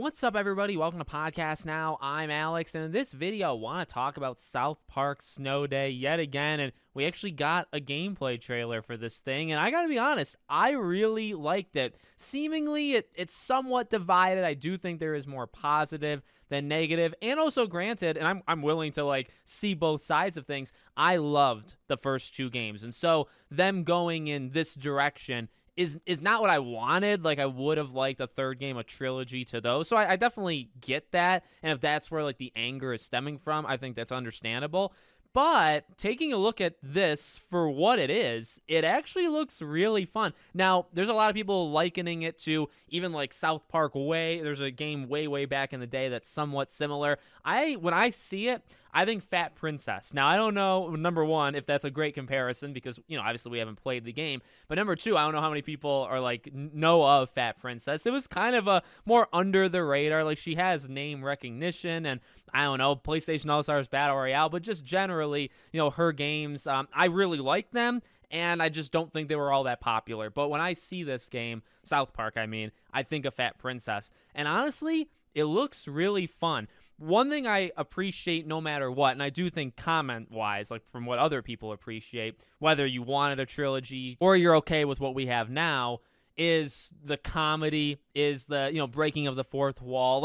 What's up, everybody? Welcome to Podcast Now. I'm Alex, and in this video, I want to talk about South Park Snow Day yet again, and we actually got a gameplay trailer for this thing, and I gotta be honest, I really liked it. Seemingly, it's somewhat divided. I do think there is more positive than negative, and also granted, and I'm willing to, see both sides of things, I loved the first two games, and so them going in this direction is not what I wanted. Like, I would have liked a third game, a trilogy to those. So I definitely get that. And if that's where the anger is stemming from, I think that's understandable. But taking a look at this for what it is, it actually looks really fun. Now, there's a lot of people likening it to even South Park Way. There's a game way back in the day that's somewhat similar. When I see it, I think Fat Princess. Now, I don't know, number one, if that's a great comparison because, obviously we haven't played the game. But number two, I don't know how many people are know of Fat Princess. It was kind of a more under the radar. She has name recognition and I don't know, PlayStation All-Stars Battle Royale, but just generally, her games, I really like them. And I just don't think they were all that popular. But when I see this game, South Park, I think of Fat Princess. And honestly, it looks really fun. One thing I appreciate no matter what, and I do think comment-wise, from what other people appreciate, whether you wanted a trilogy or you're okay with what we have now, is the comedy, is the, breaking of the fourth wall.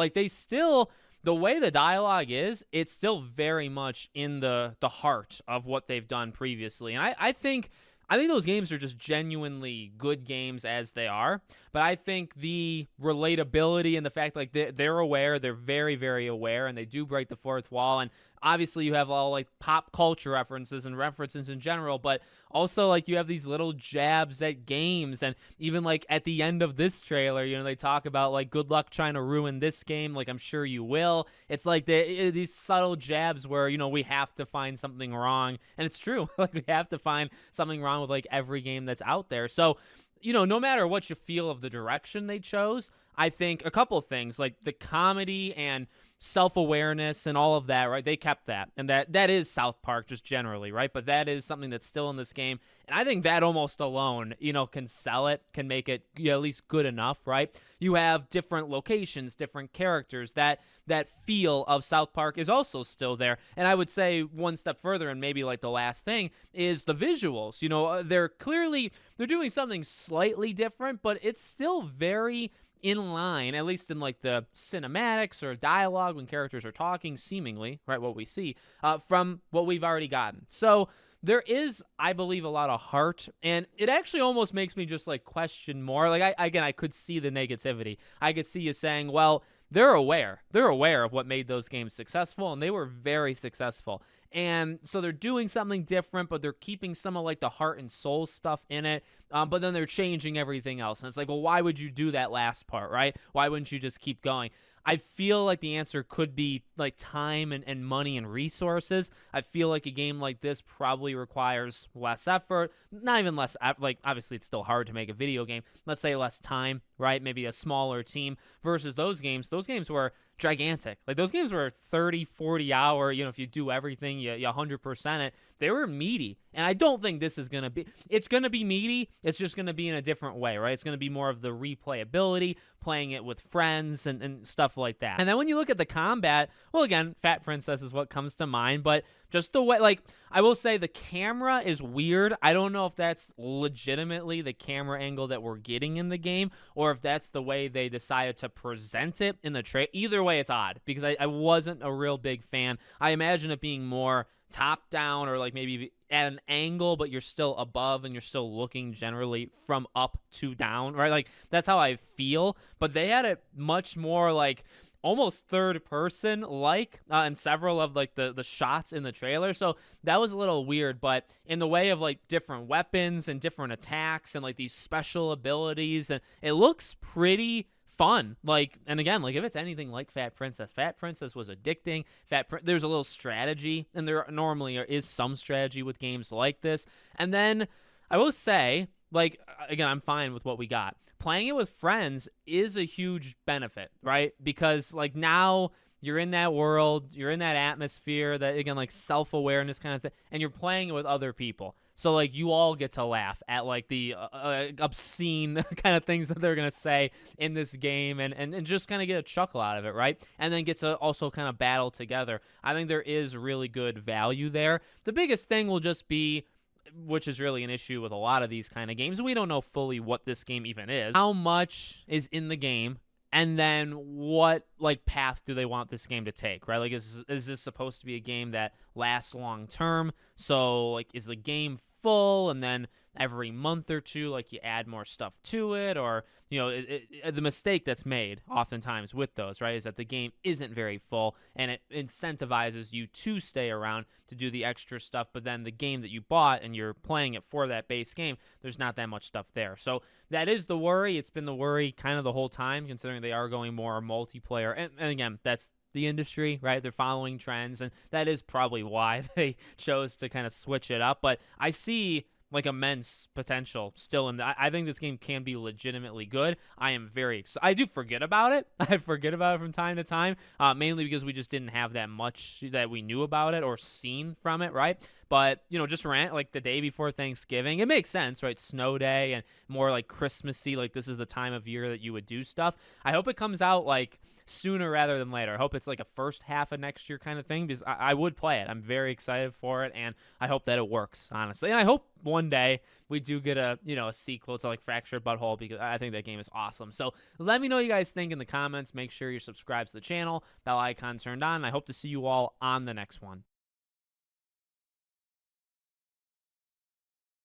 The way the dialogue is, it's still very much in the heart of what they've done previously. And I think those games are just genuinely good games as they are. But I think the relatability and the fact they're aware, they're very, very aware, and they do break the fourth wall. And obviously you have all pop culture references and references in general, but also you have these little jabs at games. And even at the end of this trailer, they talk about good luck trying to ruin this game. I'm sure you will. It's these subtle jabs where, we have to find something wrong. And it's true. We have to find something wrong with every game that's out there. So, no matter what you feel of the direction they chose, I think a couple of things the comedy and self-awareness and all of that, right? They kept that. And that is South Park just generally, right? But that is something that's still in this game. And I think that almost alone, can sell it, can make it at least good enough, right? You have different locations, different characters. That feel of South Park is also still there. And I would say one step further, and maybe the last thing, is the visuals. They're doing something slightly different, but it's still very in line, at least in the cinematics or dialogue when characters are talking, seemingly, right, what we see, from what we've already gotten. So there is, I believe, a lot of heart, and it actually almost makes me just question more. I could see the negativity. I could see you saying, well, they're aware of what made those games successful, and they were very successful. And so they're doing something different, but they're keeping some of the heart and soul stuff in it. But then they're changing everything else. And it's well, why would you do that last part, right? Why wouldn't you just keep going? I feel the answer could be time and money and resources. I feel a game like this probably requires less effort, not even less, obviously it's still hard to make a video game. Let's say less time, right? Maybe a smaller team versus those games. Those games were gigantic. Those games were 30, 40 hour, if you do everything, you 100% it. They were meaty. And I don't think this is going to be, it's going to be meaty. It's just going to be in a different way, right? It's going to be more of the replayability, playing it with friends and stuff like that. And then when you look at the combat, well, again, Fat Princess is what comes to mind, but just the way, I will say the camera is weird. I don't know if that's legitimately the camera angle that we're getting in the game, or if that's the way they decided to present it in the trailer. Either way, it's odd, because I wasn't a real big fan. I imagine it being more top down, or maybe at an angle, but you're still above and you're still looking generally from up to down, right? That's how I feel. But they had it much more almost third person in several of the shots in the trailer. So that was a little weird, but in the way of different weapons and different attacks and these special abilities, and it looks pretty fun. And again, if it's anything like Fat Princess was addicting. There's a little strategy, and there normally is some strategy with games like this. And then I will say, again, I'm fine with what we got. Playing it with friends is a huge benefit, right? Because now you're in that world, you're in that atmosphere, that again, self-awareness kind of thing, and you're playing it with other people. So like you all get to laugh at like the obscene kind of things that they're gonna say in this game, and just kind of get a chuckle out of it, right? And then get to also kind of battle together. I think there is really good value there. The biggest thing will just be, which is really an issue with a lot of these kind of games, we don't know fully what this game even is. How much is in the game? And then what like path do they want this game to take, right? Like is this supposed to be a game that lasts long term? So like is the game full and then every month or two like you add more stuff to it? Or the mistake that's made oftentimes with those, right, is that the game isn't very full and it incentivizes you to stay around to do the extra stuff, but then the game that you bought and you're playing it for that base game, there's not that much stuff there. So that is the worry. It's been the worry kind of the whole time, considering they are going more multiplayer. And again, that's the industry, right? They're following trends, and that is probably why they chose to kind of switch it up. But I see like immense potential still in I think this game can be legitimately good. I am very excited. I do forget about it. I forget about it from time to time, mainly because we just didn't have that much that we knew about it or seen from it, right? But, just like the day before Thanksgiving, it makes sense, right? Snow day and more like Christmassy, like this is the time of year that you would do stuff. I hope it comes out like sooner rather than later. I hope it's like a first half of next year kind of thing, because I would play it. I'm very excited for it, and I hope that it works, honestly. And I hope one day we do get a sequel to like Fractured But Whole, because I think that game is awesome. So let me know what you guys think in the comments. Make sure you're subscribed to the channel, bell icon turned on. I hope to see you all on the next one.